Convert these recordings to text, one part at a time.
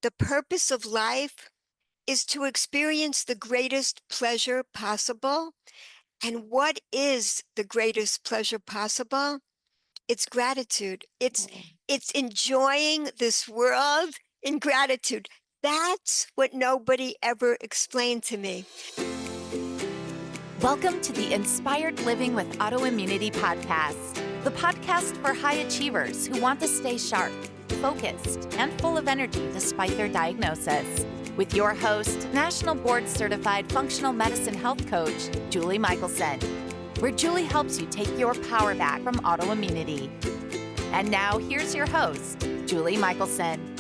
The purpose of life is to experience the greatest pleasure possible. And what is the greatest pleasure possible? It's gratitude. It's enjoying this world in gratitude. That's what nobody ever explained to me. Welcome to the Inspired Living with Autoimmunity podcast, the podcast for high achievers who want to stay sharp, focused, and full of energy despite their diagnosis. With your host, National Board Certified Functional Medicine Health Coach, Julie Michelson, where Julie helps you take your power back from autoimmunity. And now here's your host, Julie Michelson.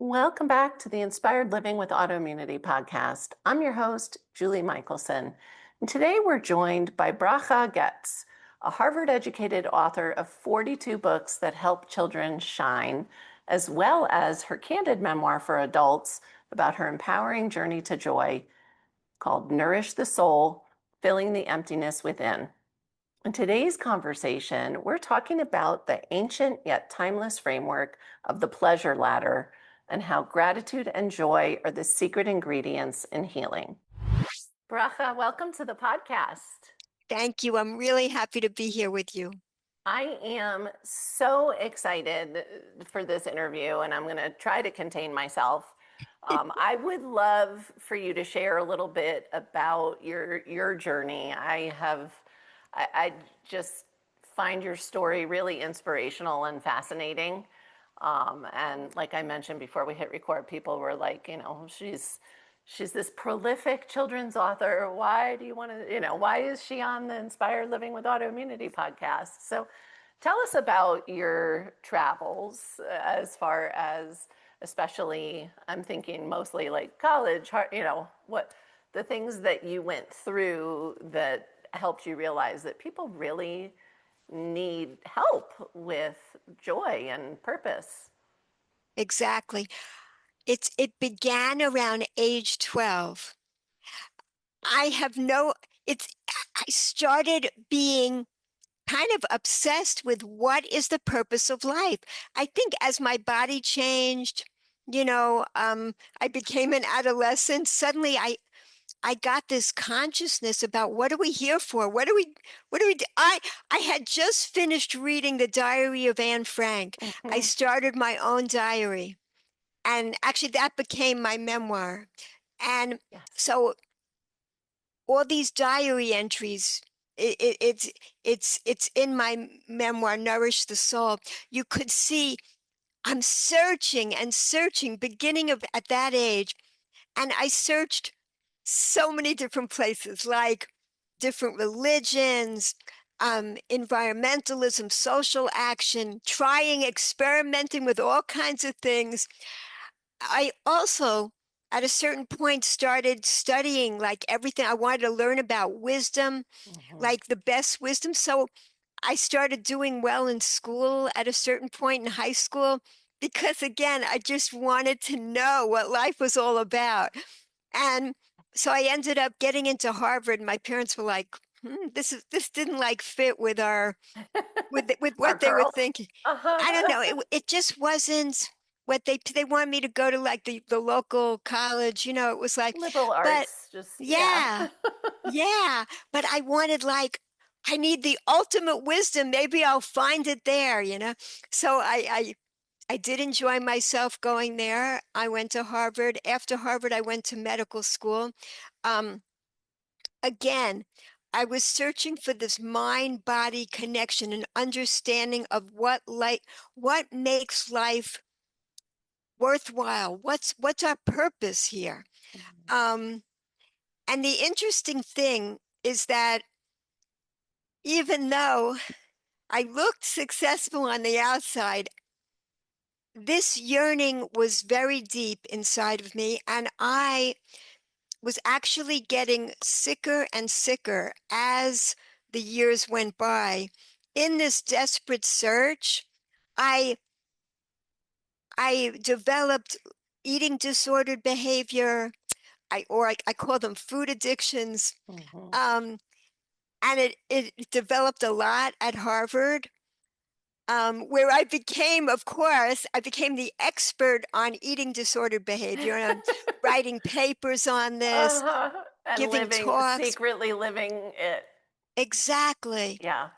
Welcome back to the Inspired Living with Autoimmunity podcast. I'm your host, Julie Michelson. And today we're joined by Bracha Goetz, a Harvard-educated author of 42 books that help children shine, as well as her candid memoir for adults about her empowering journey to joy called Nourish the Soul, Filling the Emptiness Within. In today's conversation, we're talking about the ancient yet timeless framework of the pleasure ladder and how gratitude and joy are the secret ingredients in healing. Bracha, welcome to the podcast. Thank you. I'm really happy to be here with you. I am so excited for this interview, and I'm going to try to contain myself. I would love for you to share a little bit about your journey. I just find your story really inspirational and fascinating. And like I mentioned before we hit record, people were like, she's this prolific children's author. Why do you want to, why is she on the Inspired Living with Autoimmunity podcast? So tell us about your travels as far as, especially, I'm thinking mostly like college, what the things that you went through that helped you realize that people really need help with joy and purpose. Exactly. It began around age 12. I started being kind of obsessed with what is the purpose of life. I think as my body changed, I became an adolescent. Suddenly I got this consciousness about what are we here for? What do we do? I had just finished reading the Diary of Anne Frank. Mm-hmm. I started my own diary, and actually that became my memoir. And Yes. so all these diary entries, it's in my memoir, Nourish the Soul. You could see I'm searching and searching, beginning of at that age, and I searched so many different places, like different religions, environmentalism, social action, experimenting with all kinds of things. I also, at a certain point, started studying like everything. I wanted to learn about wisdom, like the best wisdom. So I started doing well in school at a certain point in high school because, again, I just wanted to know what life was all about. And so I ended up getting into Harvard. My parents were like, this didn't like fit with with Our what they were girl. thinking. Uh-huh. I don't know. It just wasn't what they wanted me to go to, like the local college. It was like, Liberal but arts, just, yeah. yeah, yeah. But I wanted, like, I need the ultimate wisdom. Maybe I'll find it there. So I did enjoy myself going there. I went to Harvard. After Harvard, I went to medical school. Um, again, I was searching for this mind-body connection and understanding of what makes life worthwhile. What's our purpose here? Um, and the interesting thing is that even though I looked successful on the outside, this yearning was very deep inside of me, and I was actually getting sicker and sicker as the years went by. In this desperate search, I I developed eating disordered behavior. I call them food addictions. Mhm. Um, and it developed a lot at Harvard, where of course, I became the expert on eating disordered behavior, and I'm writing papers on this, Uh-huh. And giving talks. secretly living it. Exactly. Yeah.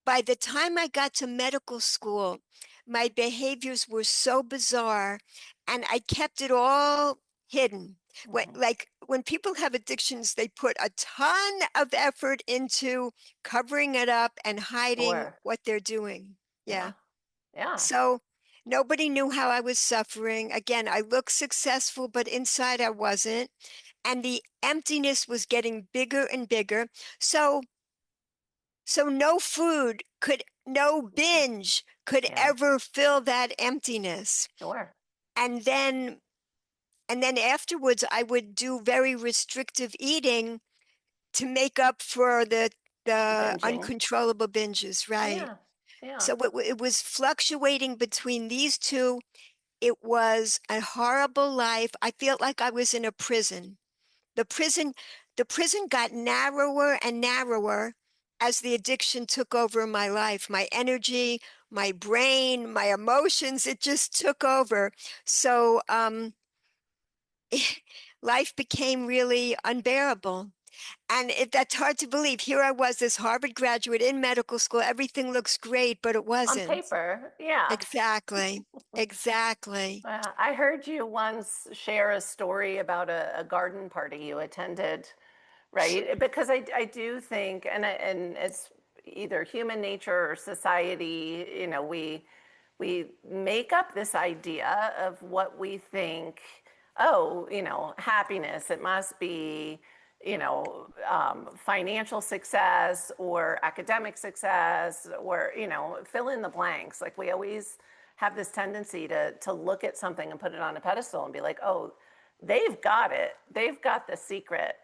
By the time I got to medical school, my behaviors were so bizarre, and I kept it all hidden. Mhm. Like when people have addictions, they put a ton of effort into covering it up and hiding Sure. what they're doing. Yeah. Yeah. Yeah. So nobody knew how I was suffering. Again, I looked successful, but inside I wasn't. And the emptiness was getting bigger and bigger. So no binge could Yeah. ever fill that emptiness. Sure. And then afterwards I would do very restrictive eating to make up for the Binging. uncontrollable binges, right? Yeah. Yeah. So it was fluctuating between these two. It was a horrible life. I felt like I was in a prison. The prison, the prison got narrower and narrower as the addiction took over my life, my energy, my brain, my emotions. It just took over. So life became really unbearable. And that's hard to believe. Here I was, this Harvard graduate in medical school. Everything looks great, but it On wasn't. paper. Yeah. Exactly. Exactly. I heard you once share a story about a garden party you attended, right? Because I do think, and it's either human nature or society, we make up this idea of what we think, oh, happiness, it must be, financial success or academic success or, fill in the blanks. Like we always have this tendency to look at something and put it on a pedestal and be like, oh, they've got it. They've got the secret.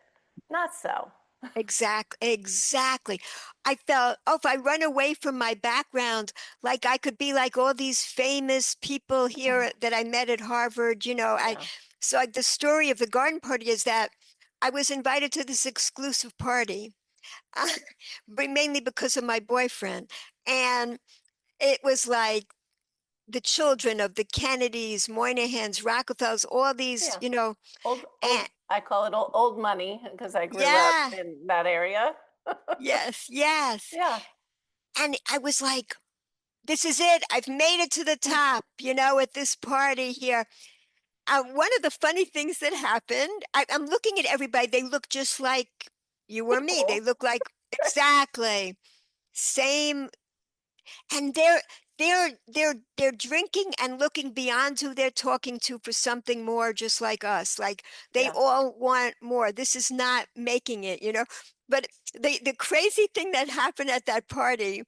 Not so. Exactly, exactly. I felt, oh, if I run away from my background, like I could be like all these famous people here that I met at Harvard, Yeah. so like the story of the garden party is that I was invited to this exclusive party, but mainly because of my boyfriend. And it was like the children of the Kennedys, Moynihans, Rockefellers, all these, Yeah. and I call it old money because I grew up yeah, in that area. yes, yes. Yeah. And I was like, this is it. I've made it to the top, at this party here. One of the funny things that happened, I'm looking at everybody. They look just like you or me. They People. look like exactly same, and they're drinking and looking beyond who they're talking to for something more, just like us. Like they Yeah. all want more. This is not making it. But the crazy thing that happened at that party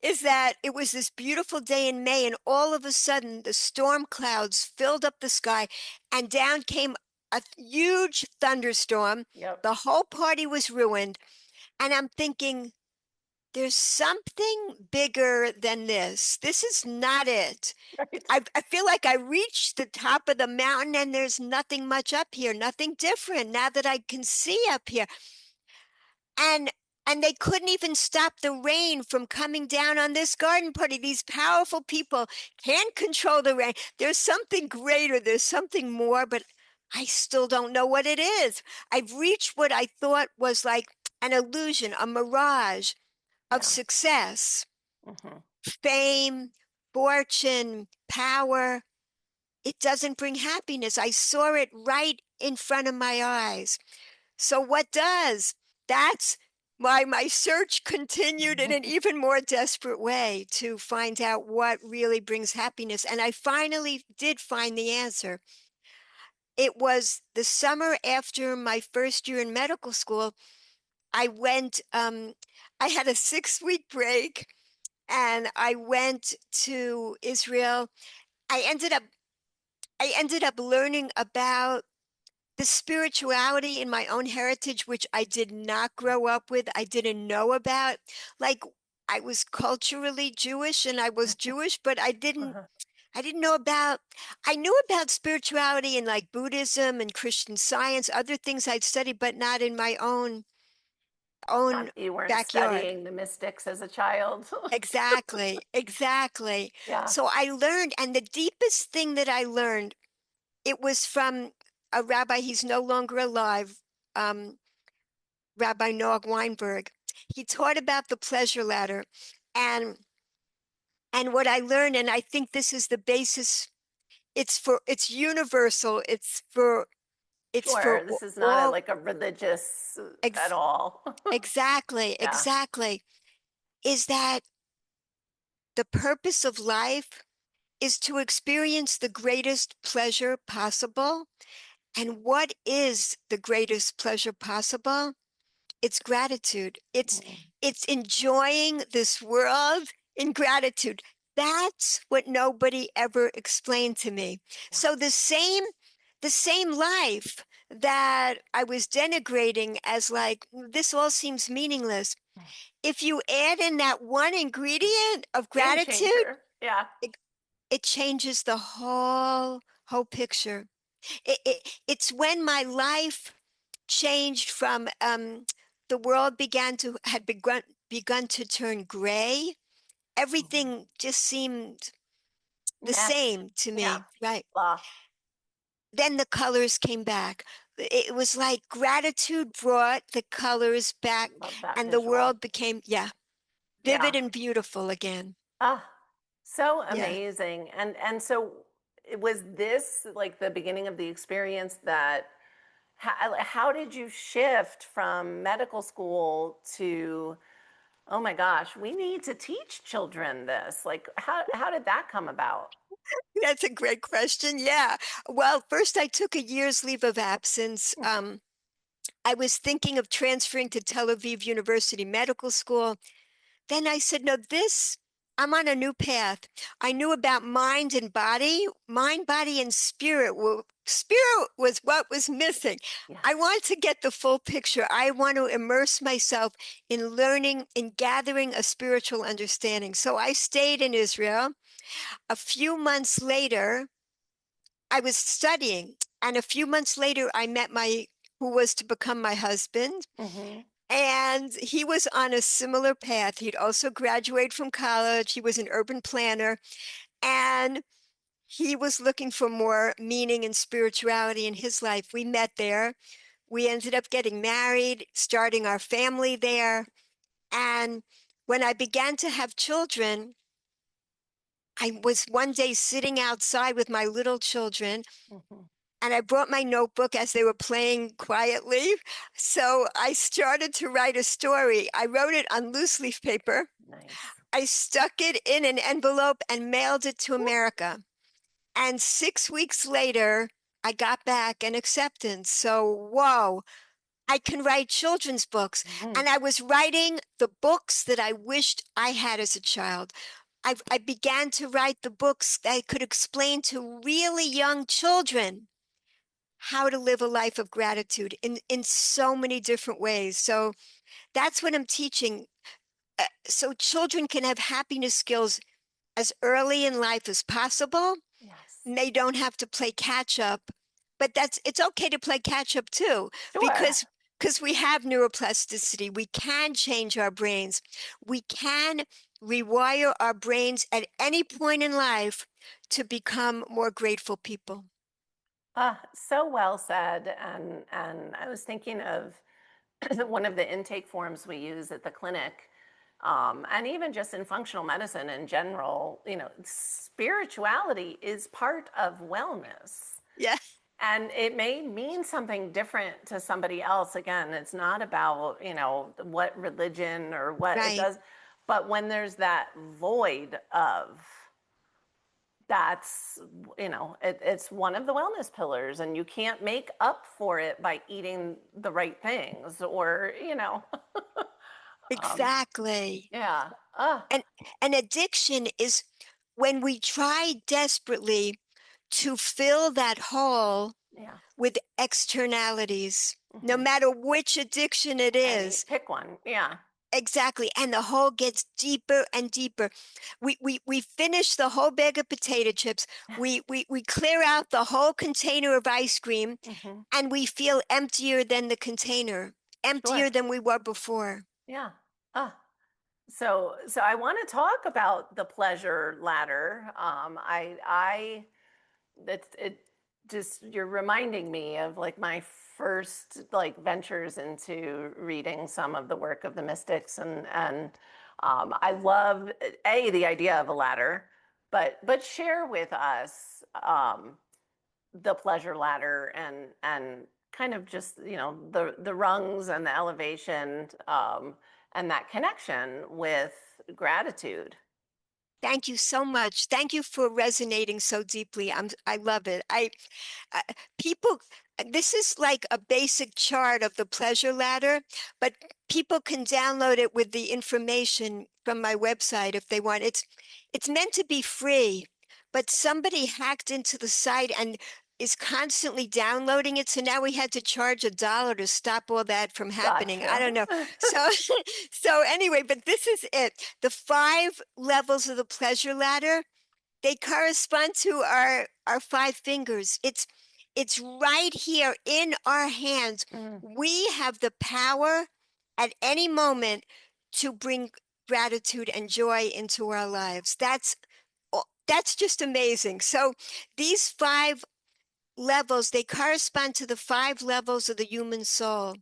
is that it was this beautiful day in May, and all of a sudden the storm clouds filled up the sky, and down came a huge thunderstorm. Yep. The whole party was ruined, and I'm thinking, there's something bigger than this. This is not it. Right. I feel like I reached the top of the mountain and there's nothing much up here, nothing different now that I can see up here. And they couldn't even stop the rain from coming down on this garden party. These powerful people can't control the rain. There's something greater, there's something more, but I still don't know what it is. I've reached what I thought was like an illusion, a mirage of Yeah. success, Hmm. fame, fortune, power. It doesn't bring happiness. I saw it right in front of my eyes. So what does? That's why my search continued in an even more desperate way to find out what really brings happiness. And I finally did find the answer. It was the summer after my first year in medical school. I went, I had a 6 week break and I went to Israel. I ended up I ended up learning about the spirituality in my own heritage, which I did not grow up with, I didn't know about. Like, I was culturally Jewish and I was Jewish, but I didn't, Uh-huh. I didn't know about, I knew about spirituality and like Buddhism and Christian Science, other things I'd studied, but not in my own You weren't backyard. studying the mystics as a child. Exactly, exactly. Yeah, So I learned, and the deepest thing that I learned, it was from a rabbi, he's no longer alive, um, Rabbi Noah Weinberg. He taught about the pleasure ladder. And and what I learned, and I think this is the basis, it's universal. It's for sure. This is not a all like a religious at ex, all. exactly, Yeah. exactly. Is that the purpose of life is to experience the greatest pleasure possible. And what is the greatest pleasure possible? It's gratitude. Mhm. It's enjoying this world in gratitude. That's what nobody ever explained to me. Yeah. So the same life that I was denigrating as like this all seems meaningless. If you add in that one ingredient of Game gratitude, changer. Yeah. it, it changes the whole picture. It's when my life changed from the world had begun to turn gray. Mhm. Everything just seemed the Meh. same to Yeah. me, right? Blah. Then the colors came back. It was like gratitude brought the colors back, Love that and the visual. world became, yeah, Yeah. vivid and beautiful again. Ah, so Yeah. amazing. And so was this like the beginning of the experience that how did you shift from medical school to, oh my gosh, we need to teach children this? Like how did that come about? That's a great question. Yeah. Well, first I took a year's leave of absence. I was thinking of transferring to Tel Aviv University Medical School. Then I said, no, I'm on a new path. I knew about mind, body, and spirit. Well, spirit was what was missing. I Yes. want to get the full picture. I want to immerse myself in learning and gathering a spiritual understanding. So I stayed in Israel. A few months later, I was studying, and a few months later, I met who was to become my husband. Mm-hmm. And he was on a similar path. He'd also graduated from college. He was an urban planner, and he was looking for more meaning and spirituality in his life. We met there. We ended up getting married, starting our family there. And when I began to have children, I was one day sitting outside with my little children, Mm-hmm. and I brought my notebook as they were playing quietly. So I started to write a story. I wrote it on loose leaf paper. Nice. I stuck it in an envelope and mailed it to America. And 6 weeks later, I got back an acceptance. So, whoa, I can write children's books. Mm-hmm. And I was writing the books that I wished I had as a child. I began to write the books that I could explain to really young children how to live a life of gratitude in so many different ways. So that's what I'm teaching. So children can have happipiness skills as early in life as possible. Yes. And they don't have to play catch up. But it's okay to play catch up too, Sure. because we have neuroplasticity. We can change our brains. We can rewire our brains at any point in life to become more grateful people. So well said. And I was thinking of one of the intake forms we use at the clinic, and even just in functional medicine in general, spirituality is part of wellness. Yeah, And it may mean something different to somebody else. Again, it's not about, what religion or what it right. does, but when there's that void of, that's, it's one of the wellness pillars, and you can't make up for it by eating the right things or, um, Exactly. yeah. And an addiction is when we try desperately to fill that hole Yeah. with externalities, no Hmm. matter which addiction it Any is. pick one. Yeah. Exactly. And the hole gets deeper and deeper. We finish the whole bag of potato chips. We clear out the whole container of ice cream, Hmm. and we feel emptier than the container, Sure. emptier than we were before. Yeah. Ah. So I want to talk about the pleasure ladder. It just, you're reminding me of like my first like ventures into reading some of the work of the mystics, and I love the idea of a ladder, but share with us the pleasure ladder, and kind of just, the rungs and the elevation, and that connection with gratitude. Thank you so much. Thank you for resonating so deeply. I love it. I people this is like a basic chart of the pleasure ladder, but people can download it with the information from my website if they want. It's meant to be free, but somebody hacked into the site and is constantly downloading it. So now we had to charge $1 to stop all that from happening. I Gotcha. don't know. So so anyway, but this is it. The 5 levels of the pleasure ladder, they correspond to our 5 fingers. It's right here in our hands. Mm, We have the power at any moment to bring gratitude and joy into our lives. That's just amazing. So these 5 levels, they correspond to the 5 levels of the human soul.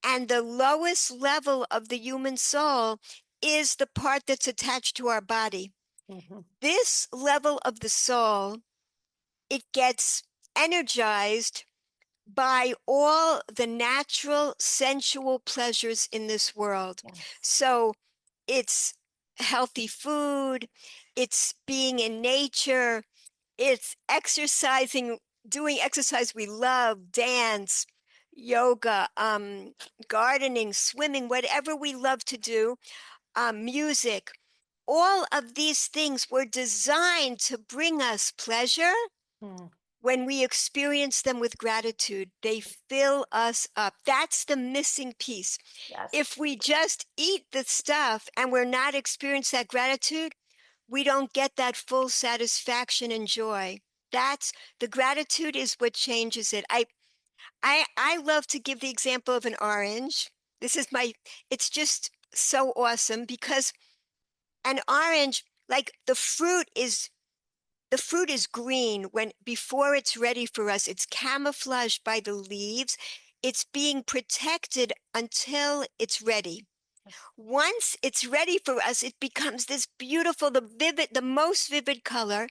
And the lowest level of the human soul is the part that's attached to our body. mhm, This level of the soul, it gets energized by all the natural sensual pleasures in this world. yes. So it's healthy food, it's being in nature, it's exercising, doing exercise we love, dance, yoga, gardening, swimming, whatever we love to do, music. All of these things were designed to bring us pleasure. Mm, When we experience them with gratitude, they fill us up. That's the missing piece. yes. If we just eat the stuff and we're not experiencing that gratitude, we don't get that full satisfaction and joy. That's the gratitude is what changes it. I love to give the example of an orange. This is my it's just so awesome because an orange, like the fruit is green when before it's ready for us. It's camouflaged by the leaves. It's being protected until it's ready. Once it's ready for us, it becomes this beautiful, the most vivid color,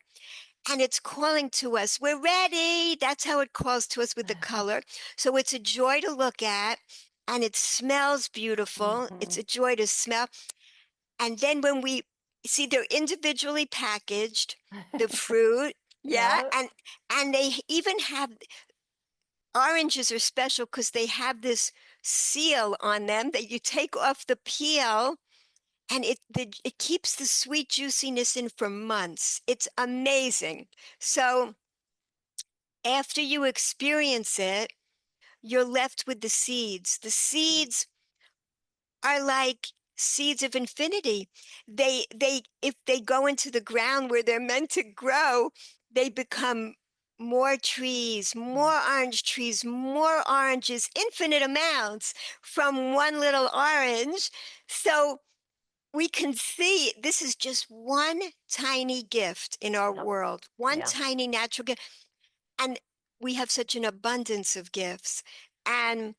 and it's calling to us. We're ready. That's how it calls to us with the color. So it's a joy to look at, and it smells beautiful. It's Mhm. a joy to smell. And then when we see they're individually packaged, the fruit, yeah, Yeah. and they even have oranges are special because they have this seal on them that you take off the peel, and it keeps the sweet juiciness in for months. It's amazing. So after you experience it, you're left with the seeds. The Mm, seeds are like seeds of infinity. They if they go into the ground where they're meant to grow, they become more trees, mm, more orange trees, more oranges, infinite amounts from one little orange. So we can see this is just one tiny gift in our yep. world, one Yeah. tiny natural gift. And we have such an abundance of gifts. And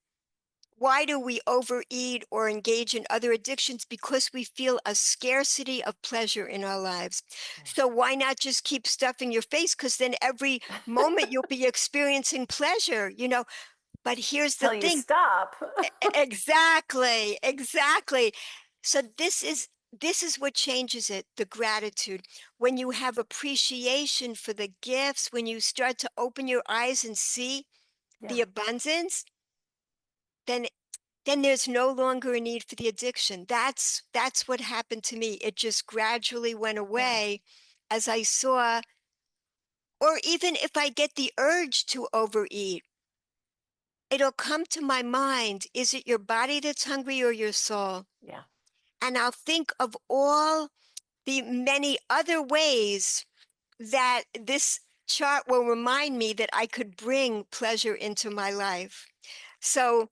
why do we overeat or engage in other addictions? Because we feel a scarcity of pleasure in our lives. So why not just keep stuffing your face? Because then every moment you'll be experiencing pleasure. But here's the Till you thing. stop. Exactly, exactly. So this is what changes it, the gratitude. When you have appreciation for the gifts, when you start to open your eyes and see Yeah. the abundance, then there's no longer a need for the addiction. That's what happened to me. It just gradually went Yeah. away as I saw, or even if I get the urge to overeat, it'll come to my mind, is it your body that's hungry or your soul? Yeah. And I'll think of all the many other ways that this chart will remind me that I could bring pleasure into my life. So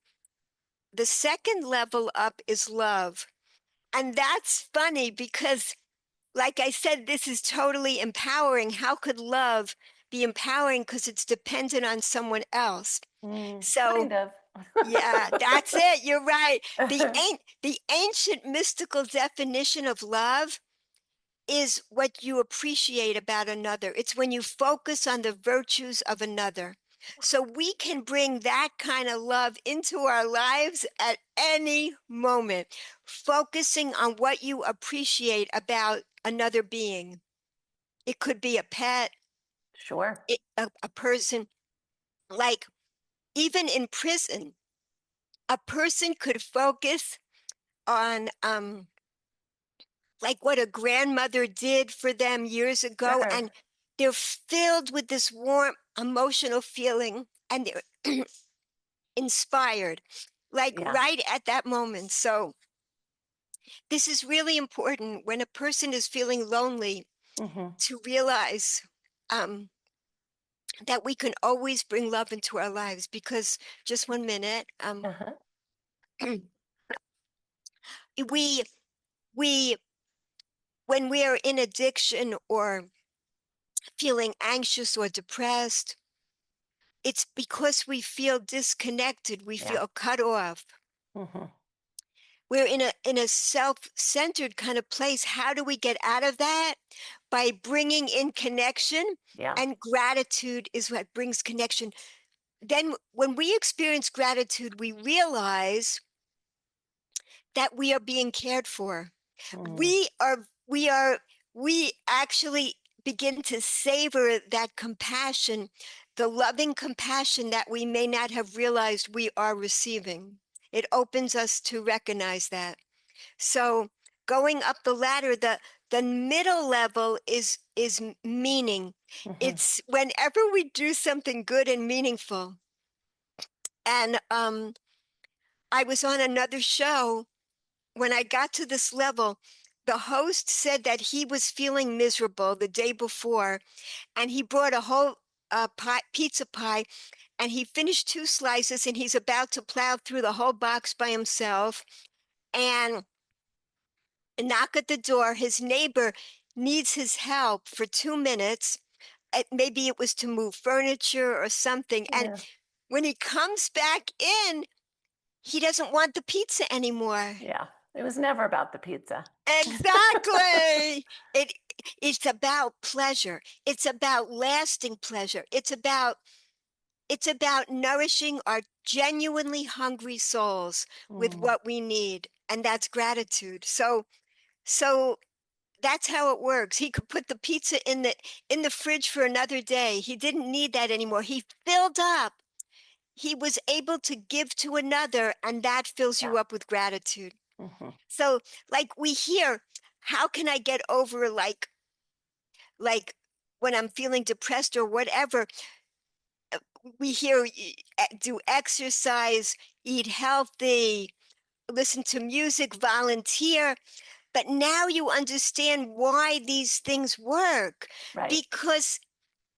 the second level up is love. And that's funny because, like I said, this is totally empowering. How could love be empowering? Because it's dependent on someone else. So, Kind of. yeah, that's it. You're right. The ancient mystical definition of love is what you appreciate about another. It's when you focus on the virtues of another. So we can bring that kind of love into our lives at any moment, focusing on what you appreciate about another being. It could be a pet, Sure. a person, like even in prison, a person could focus on like what a grandmother did for them years ago, Sure. and they're filled with this warm emotional feeling, and they're inspired like Yeah. right at that moment. So this is really important when a person is feeling lonely, Hmm. to realize um, that we can always bring love into our lives. Because just 1 minute, Uh-huh. we we when we are in addiction or feeling anxious or depressed, it's because we feel disconnected, we Yeah. feel cut off. Hmm. We're in a self-centered kind of place. How do we get out of that? By bringing in connection, Yeah. and gratitude is what brings connection. Then when we experience gratitude, we realize that we are being cared for. Mm. We actually begin to savor that compassion, the loving compassion that we may not have realized we are receiving. It opens us to recognize that. So going up the ladder, the middle level is meaning. Hmm. It's whenever we do something good and meaningful. And I was on another show. When I got to this level, the host said that he was feeling miserable the day before, and he brought a whole pizza pie, and he finished 2 slices, and he's about to plow through the whole box by himself. And a knock at the door. His neighbor needs his help for 2 minutes. Maybe it was to move furniture or something. And Yeah. when he comes back in, he doesn't want the pizza anymore. Yeah. It was never about the pizza. Exactly. It it's about pleasure. It's about lasting pleasure. It's about nourishing our genuinely hungry souls with Mm. what we need, and that's gratitude. So that's how it works. He could put the pizza in the fridge for another day. He didn't need that anymore. He filled up. He was able to give to another, and that fills Yeah. you up with gratitude. Hmm. So, like we hear, how can I get over like when I'm feeling depressed or whatever? We hear do exercise, eat healthy, listen to music, volunteer. But now you understand why these things work, Right. because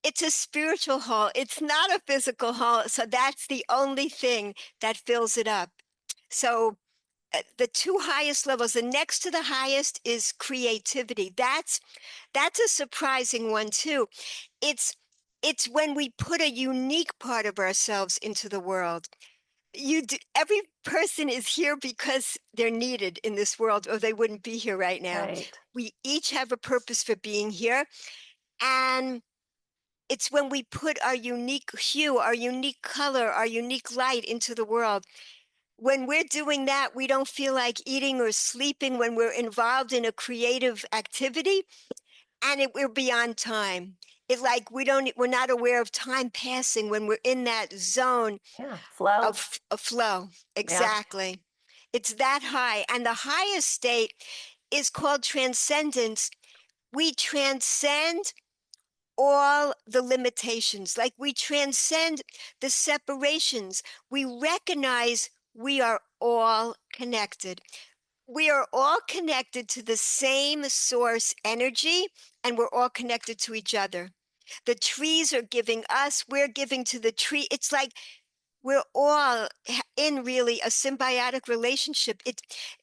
it's a spiritual hole. It's not a physical hole. So that's the only thing that fills it up. So the two highest levels, the next to the highest is creativity. That's a surprising one too. It's it's when we put a unique part of ourselves into the world. Every person is here because they're needed in this world, or they wouldn't be here right now. Right. We each have a purpose for being here, and it's when we put our unique hue, our unique color, our unique light into the world. When we're doing that, we don't feel like eating or sleeping when we're involved in a creative activity, and we're beyond time. It like we're not aware of time passing when we're in that zone Yeah. Flow. of flow. Yeah. Exactly. It's that high. And the highest state is called transcendence. We transcend all the limitations, like we transcend the separations. We recognize we are all connected. We are all connected to the same source energy, and we're all connected to each other. The trees are giving us, we're giving to the tree. It's like we're all in really a symbiotic relationship.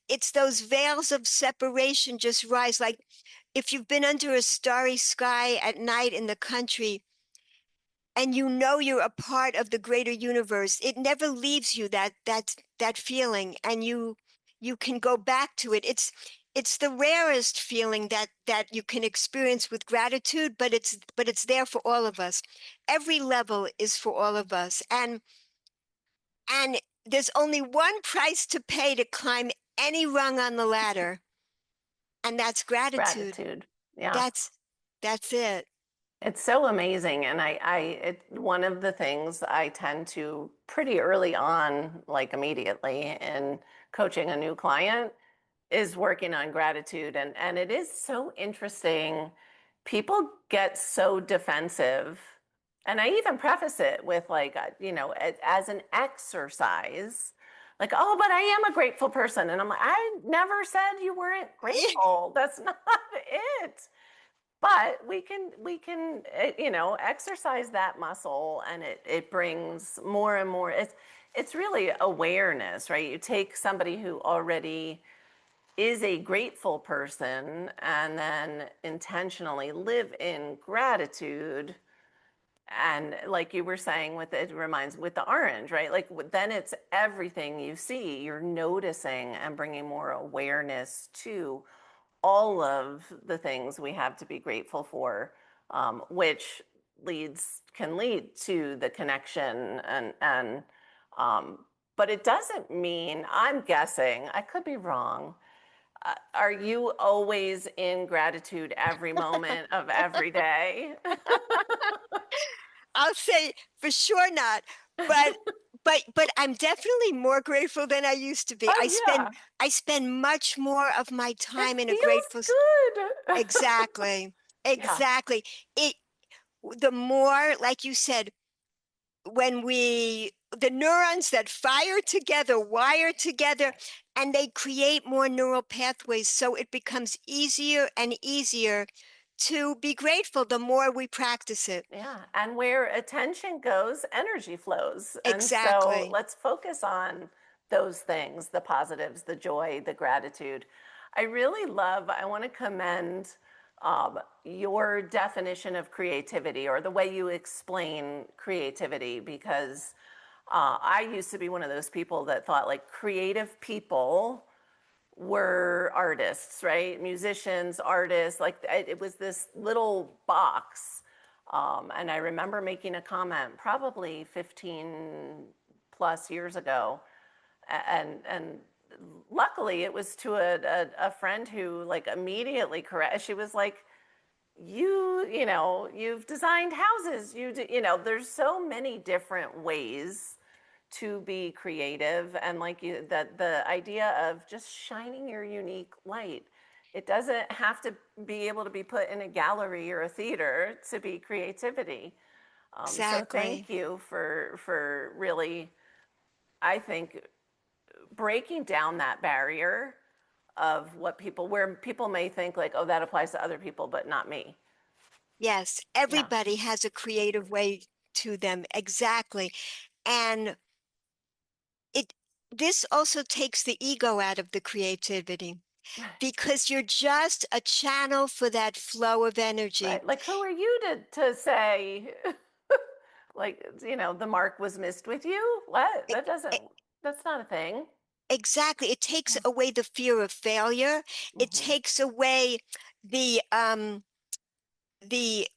It's those veils of separation just rise. Like if you've been under a starry sky at night in the country and you know you're a part of the greater universe, it never leaves you, that feeling, and you can go back to it. It's the rarest feeling that you can experience with gratitude, but it's there for all of us. Every level is for all of us, and there's only one price to pay to climb any rung on the ladder, and that's gratitude. Gratitude. Yeah. That's that's it. It's so amazing. And one of the things I tend to pretty early on, like immediately in coaching a new client, is working on gratitude. And it is so interesting. People get so defensive. And I even preface it with like, as an exercise, like, oh, but I am a grateful person. And I'm like, I never said you weren't grateful. That's not it. But we can exercise that muscle, and it brings more and more. It's really awareness, right? You take somebody who already is a grateful person and then intentionally live in gratitude. And like you were saying, with it reminds with the orange, right? Like then it's everything you see. You're noticing and bringing more awareness to all of the things we have to be grateful for, which can lead to the connection and but it doesn't mean, I'm guessing, I could be wrong. Are you always in gratitude every moment of every day? I'll say for sure not, but but I'm definitely more grateful than I used to be. Oh, I spend yeah. I spend much more of my It time in a feels grateful good. exactly. Yeah. Exactly. It the more, like you said, when we the neurons that fire together wire together, and they create more neural pathways, so it becomes easier and easier to be grateful the more we practice it. Yeah, and where attention goes, energy flows. And so Exactly. let's focus on those things, the positives, the joy, the gratitude. I want to commend your definition of creativity, or the way you explain creativity, because I used to be one of those people that thought like creative people were artists, right? Musicians, artists, like it was this little box. And I remember making a comment probably 15 plus years ago. And luckily it was to a friend who like immediately correct. She was like, you've designed houses. There's so many different ways to be creative, and like the idea of just shining your unique light. It doesn't have to be able to be put in a gallery or a theater to be creativity. So thank Exactly. you for really, I think, breaking down that barrier of where people may think like, oh, that applies to other people, but not me. Yes, Yeah. everybody has a creative way to them. Exactly. And it this also takes the ego out of the creativity, because you're just a channel for that flow of energy. Right. Like, who are you to say, like, the mark was missed with you? What? E- e- That's not a thing. Exactly. It takes away the fear of failure. It Mm-hmm. takes away the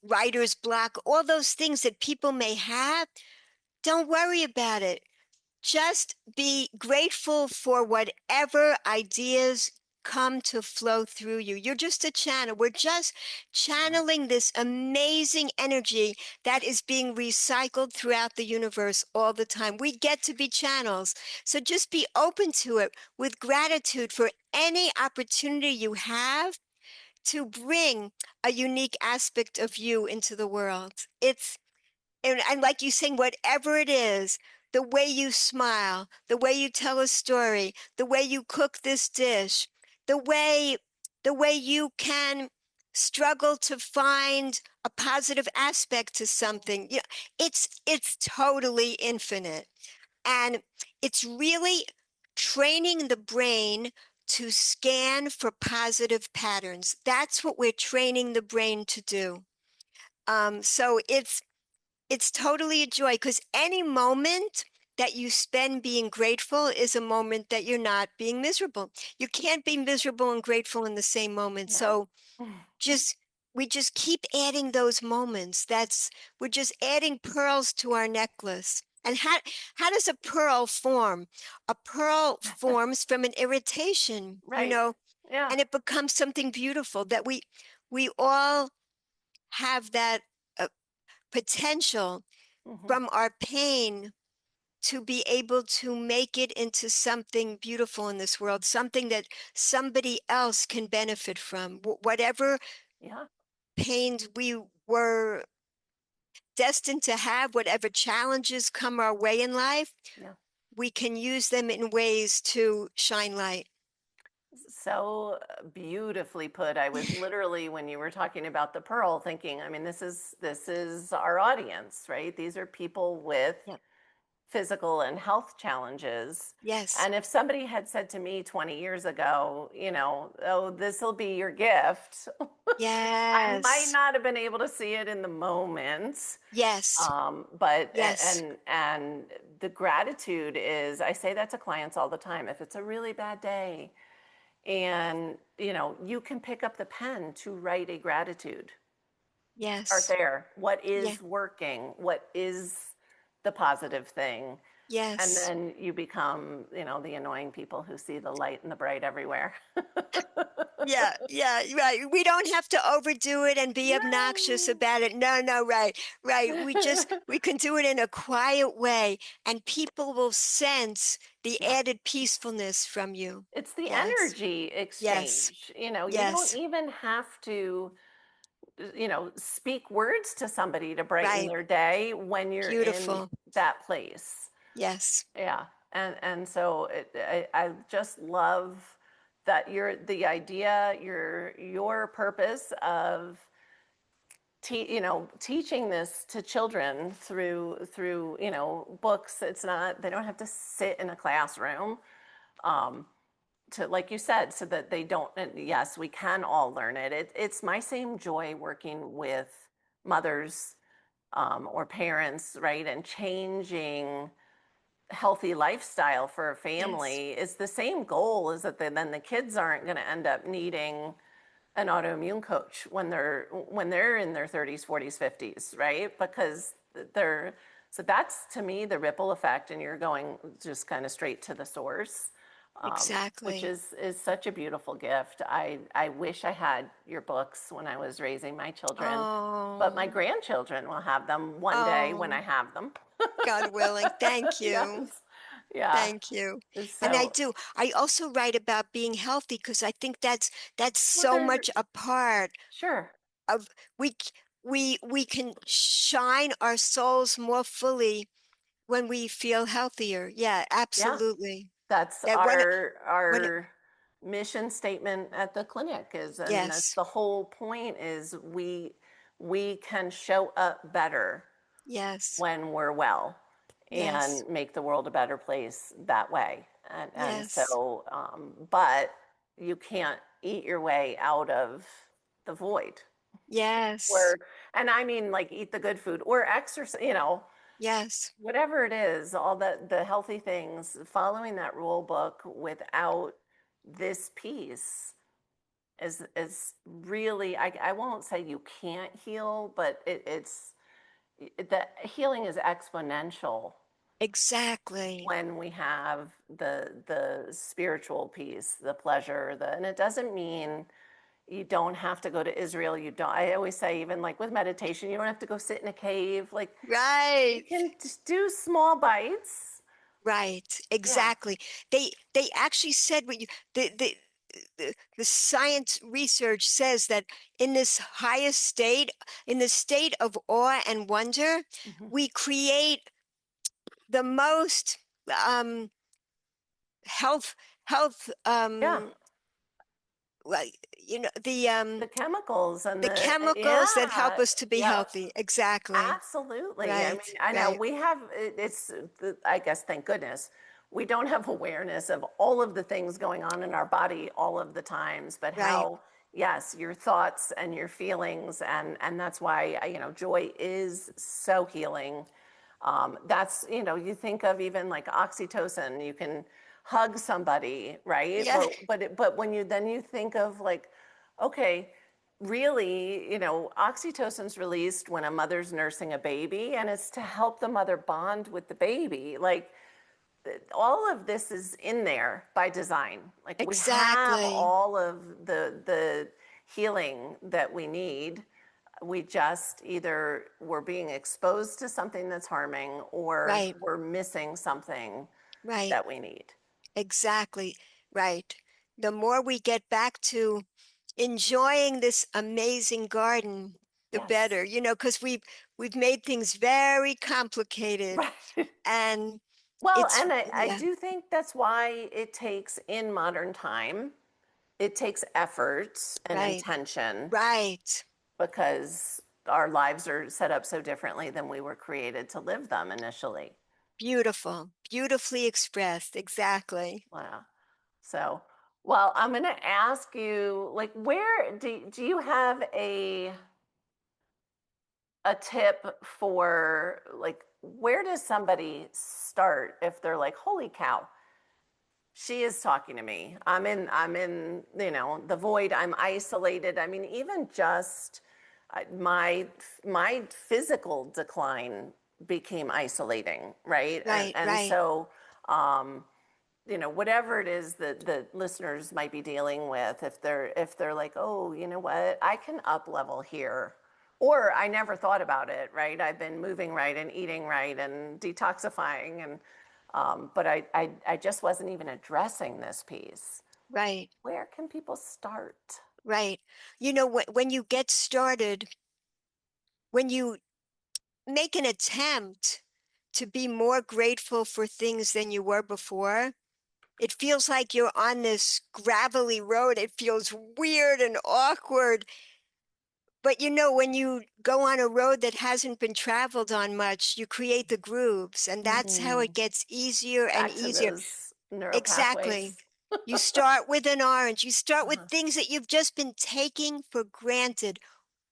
writer's block, all those things that people may have. Don't worry about it. Just be grateful for whatever ideas come to flow through you. You're just a channel. We're just Yeah. channeling this amazing energy that is being recycled throughout the universe all the time. We get to be channels. So just be open to it with gratitude for any opportunity you have to bring a unique aspect of you into the world. And like you saying, whatever it is, the way you smile, the way you tell a story, the way you cook this dish, the way the way you can struggle to find a positive aspect to something. It's totally infinite. And it's really training the brain to scan for positive patterns. That's what we're training the brain to do. So it's totally a joy because any moment that you spend being grateful is a moment that you're not being miserable. You can't be miserable and grateful in the same moment. No. So just we just keep adding those moments. We're just adding pearls to our necklace. And how does a pearl form? A pearl forms from an irritation, Right. Yeah. and it becomes something beautiful that we all have that potential Hmm. from our pain to be able to make it into something beautiful in this world, something that somebody else can benefit from. Whatever Yeah. pains we were destined to have, whatever challenges come our way in life, Yeah. we can use them in ways to shine light. So beautifully put. I was literally, when you were talking about the pearl, thinking, I mean, this is our audience, right? These are people with Yep. physical and health challenges. Yes. And if somebody had said to me 20 years ago, oh, this will be your gift, I might Yes. not have been able to see it in the moment. Yes. But Yes. and the gratitude is, I say that to clients all the time. If it's a really bad day, and you can pick up the pen to write a gratitude. Start Yes. there. What Yeah. is working? What is the positive thing? And Yes. then you become, the annoying people who see the light and the bright everywhere. Yeah, yeah, right. We don't have to overdo it and be obnoxious No. about it. No, no, right, right. We can do it in a quiet way, and people will sense the Yeah. added peacefulness from you. It's the Yes, energy yes, exchange. You don't yes, even have to, speak words to somebody to brighten right. their day when you're in Beautiful. that place. Yes, Yeah, and so I just love that the idea, your purpose of teaching this to children through books. It's not, they don't have to sit in a classroom, um, to, like you said, so that they don't. And yes, we can all learn it. It's my same joy working with mothers, or parents, right, and changing healthy lifestyle for a yes, family. Is the same goal, is that then the kids aren't going to end up needing an autoimmune coach when they're in their 30s, 40s, 50s, right? Because they're, so that's, to me, the ripple effect, and you're going just kind of straight to the source, which exactly. is such a beautiful gift. I wish I had your books when I was raising my children, but my Oh, grandchildren will have them one day when I oh, have them. God willing. Thank Yes. you. Yeah. Thank you. And I So, do. I also write about being healthy because I think that's well, so much a part sure. of we we can shine our souls more fully when we feel healthier. Yeah, Yeah. absolutely. That's That when our mission statement at the clinic is, and that's yes, the whole point, is we can show up better yes, when we're well yes, and make the world a better place that way. And yes, so, but you can't eat your way out of the void. yes, Or, and I mean, like, eat the good food or exercise, yes, whatever it is, all the healthy things, following that rule book without this piece is really, I won't say you can't heal, but the healing is exponential exactly. when we have the spiritual piece, the pleasure, and it doesn't mean you don't have to go to Israel. You don't, I always say, even like with meditation, you don't have to go sit in a cave. Like, you Right. can just do small bites. Right. Yeah. Exactly. They actually said what you the the science research says that in this highest state, in the state of awe and wonder, Mhm. we create the most um, health health Yeah. like The chemicals and the chemicals that help yeah, us to be yeah. healthy. Exactly. Absolutely. I mean, Right. I know Right. we have, I guess, thank goodness, we don't have awareness of all of the things going on in our body all of the times, but Right. how, yes, your thoughts and your feelings, and that's why, joy is so healing. That's, you think of even like oxytocin, you can hug somebody, right? Yeah. But when you think of like, okay, really, oxytocin's released when a mother's nursing a baby, and it's to help the mother bond with the baby. Like all of this is in there by design. Like we have Exactly. all of the healing that we need. We just either we're being exposed to something that's harming, or Right. we're missing something Right. that we need. Exactly. Right. The more we get back to enjoying this amazing garden, the Yes. better, because we've made things very complicated, Right. and Well, it's and I yeah, do think that's why it takes in modern time, it takes effort and right. intention, Right. because our lives are set up so differently than we were created to live them initially. Beautiful. Beautifully expressed. Exactly. Wow. So, well, I'm going to ask you, like, where do you have a tip for, like, where does somebody start if they're like, holy cow, she is talking to me. I'm in, the void. I'm isolated. I mean, even just my physical decline became isolating, right? And Right. and Right. so um, whatever it is that the listeners might be dealing with, if they're like, oh, you know what, I can up level here. Or I never thought about it, right? I've been moving right and eating right and detoxifying, and but I just wasn't even addressing this piece. Right. Where can people start? Right. When you get started, when you make an attempt to be more grateful for things than you were before, it feels like you're on this gravelly road. It feels weird and awkward. But when you go on a road that hasn't been traveled on much, you create the grooves, and that's how Mm-hmm. it gets easier and Back to easier. those neural Exactly. pathways. You start with an orange. You start with Uh-huh. things that you've just been taking for granted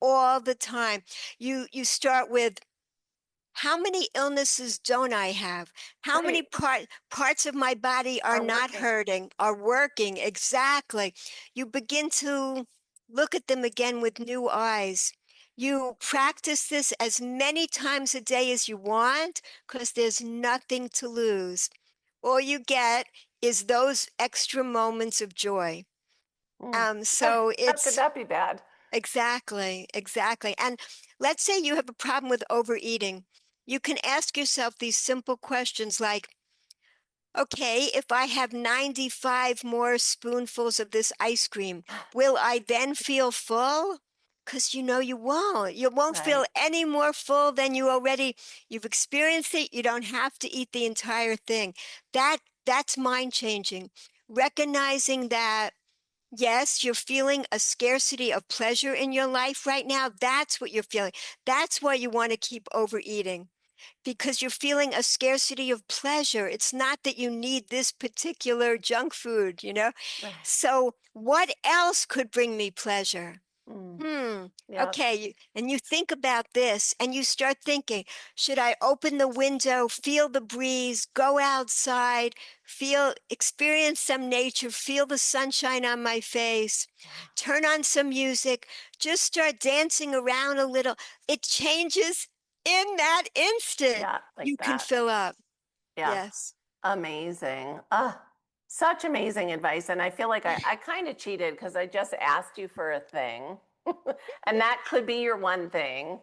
all the time. You start with, how many illnesses don't I have? How many Right. parts of my body are Are not working. hurting, are working? Exactly. You begin to look at them again with new eyes. You practice this as many times a day as you want, because there's nothing to lose. All you get is those extra moments of joy. Mm. So How could it's that be bad? exactly, exactly. And let's say you have a problem with overeating. You can ask yourself these simple questions like, okay, if I have 95 more spoonfuls of this ice cream, will I then feel full? Because you won't. You won't feel Right. any more full than you've experienced it. You don't have to eat the entire thing. That's mind changing. Recognizing that, yes, you're feeling a scarcity of pleasure in your life right now. That's what you're feeling. That's why you want to keep overeating, because you're feeling a scarcity of pleasure. It's not that you need this particular junk food. Right. So, what else could bring me pleasure? Mm. Hmm. Yeah. Okay. And you think about this and you start thinking, should I open the window, feel the breeze, go outside, experience some nature, feel the sunshine on my face, Yeah. turn on some music, just start dancing around a little. It changes in that instant. Yeah. You Like can that. fill up. Yeah. Yes. Amazing. Such amazing advice. And I feel like I kind of cheated because I just asked you for a thing. And that could be your one thing.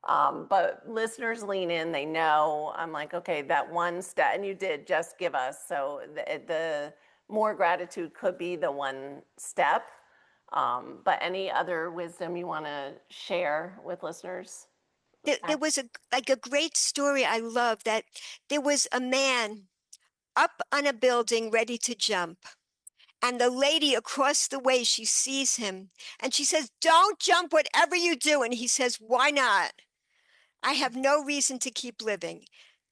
But listeners lean in, they know. I'm like, okay, that one step, and you did just give us. So more gratitude could be the one step. But any other wisdom you want to share with listeners? There was a great story I love that there was a man up on a building ready to jump. And the lady across the way, she sees him and she says, "Don't jump, whatever you do." And he says, "Why not? I have no reason to keep living."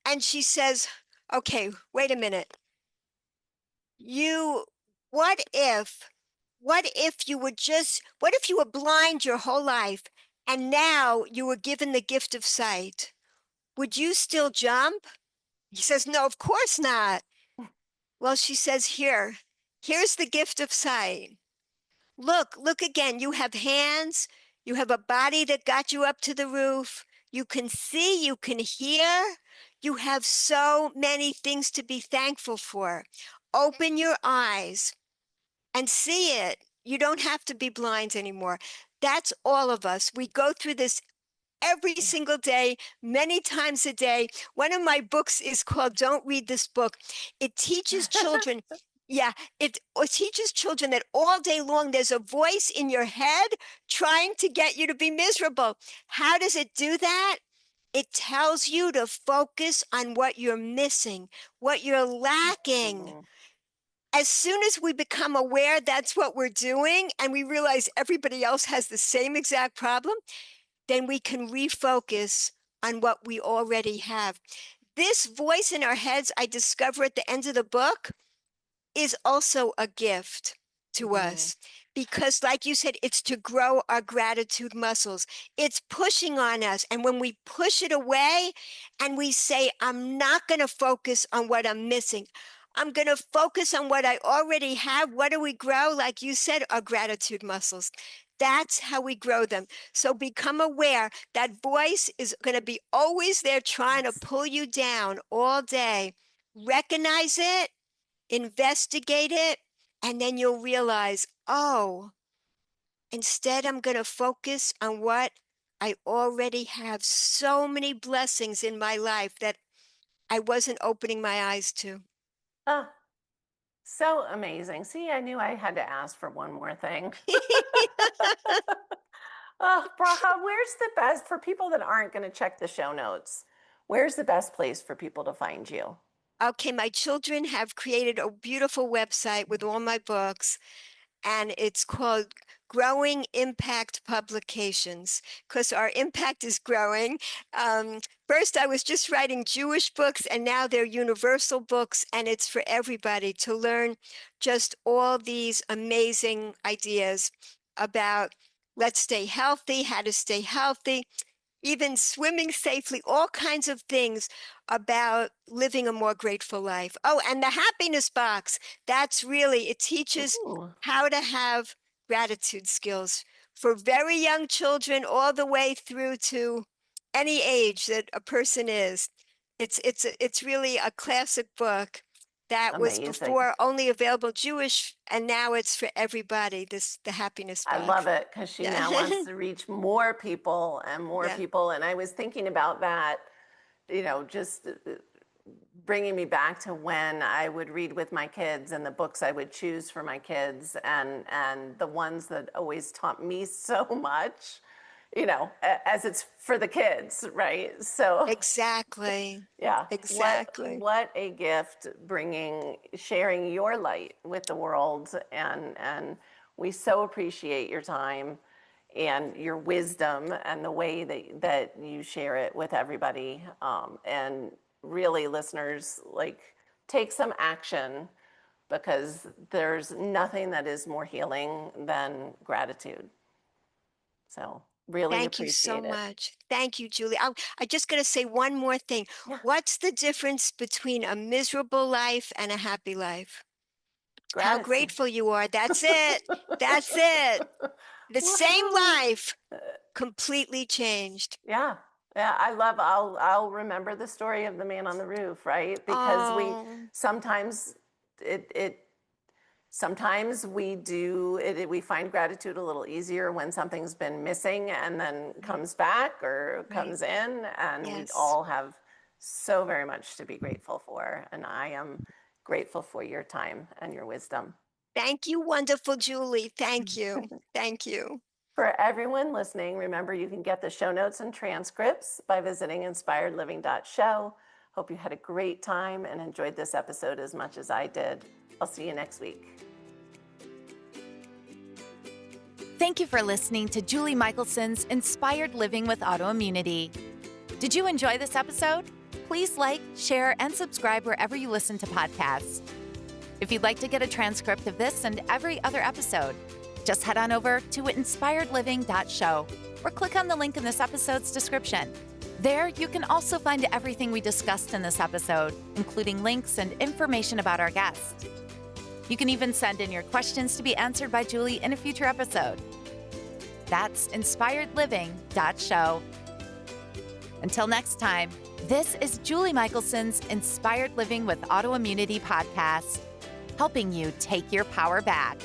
And she says, "Okay, wait a minute. You, what if, what if you were blind your whole life and now you were given the gift of sight? Would you still jump?" He says, "No, of course not." Well, she says, here's the gift of sight. Look again. You have hands. You have a body that got you up to the roof. You can see, you can hear. You have so many things to be thankful for. Open your eyes and see it. You don't have to be blind anymore. That's all of us. We go through this every single day, many times a day. One of my books is called Don't Read This Book. It teaches children, yeah, it teaches children that all day long there's a voice in your head trying to get you to be miserable. How does it do that? It tells you to focus on what you're missing, what you're lacking. Mhm. As soon as we become aware that's what we're doing and we realize everybody else has the same exact problem, then we can refocus on what we already have. This voice in our heads, I discover at the end of the book, is also a gift to Mhm. us because, like you said, it's to grow our gratitude muscles. It's pushing on us. And when we push it away and we say, "I'm not going to focus on what I'm missing, I'm going to focus on what I already have," what do we grow? Like you said, our gratitude muscles. That's how we grow them. So become aware that voice is going to be always there trying to Yes. pull you down all day. Recognize it, investigate it, and then you'll realize, oh, instead I'm going to focus on what I already have. So many blessings in my life that I wasn't opening my eyes to. Oh, so amazing. See, I knew I had to ask for one more thing. Oh, Bracha, where's the best for people that aren't going to check the show notes? Where's the best place for people to find you? Okay, my children have created a beautiful website with all my books, and it's called Growing Impact Publications because our impact is growing. First, I was just writing Jewish books, and now they're universal books, and it's for everybody to learn just all these amazing ideas about let's stay healthy, how to stay healthy, even swimming safely, all kinds of things about living a more grateful life. Oh, and the happiness box. That's really, it teaches Ooh, how to have gratitude skills for very young children all the way through to any age that a person is. It's really a classic book that was amazing. before only available Jewish, and now it's for everybody. This the happiness I love box. it because she Yeah, now wants to reach more people and more yeah, people. And I was thinking about that, just bringing me back to when I would read with my kids and the books I would choose for my kids and the ones that always taught me so much, as it's for the kids, right? So exactly, yeah, exactly. what a gift sharing your light with the world and we so appreciate your time and your wisdom and the way that you share it with everybody. And really, listeners, like take some action because there's nothing that is more healing than gratitude. So really Thank you so appreciate it. much. Thank you, Julie. I just got to say one more thing. Yeah, What's the difference between a miserable life and a happy life? How gratitude. grateful you are. That's it. That's it. The same Woohoo! life, completely changed. Yeah. Yeah, I'll remember the story of the man on the roof, right? Because we Oh, sometimes it sometimes we do it, we find gratitude a little easier when something's been missing and then right, comes back or right. comes in, and we Yes. all have so very much to be grateful for. And I am grateful for your time and your wisdom. Thank you, wonderful Julie. Thank you. Thank you. For everyone listening, remember you can get the show notes and transcripts by visiting inspiredliving.show. Hope you had a great time and enjoyed this episode as much as I did. I'll see you next week. Thank you for listening to Julie Michelson's Inspired Living with Autoimmunity. Did you enjoy this episode? Please like, share, and subscribe wherever you listen to podcasts. If you'd like to get a transcript of this and every other episode, just head on over to inspiredliving.show or click on the link in this episode's description. There, you can also find everything we discussed in this episode, including links and information about our guest. You can even send in your questions to be answered by Julie in a future episode. That's inspiredliving.show. Until next time, this is Julie Michelson's Inspired Living with Autoimmunity podcast, helping you take your power back.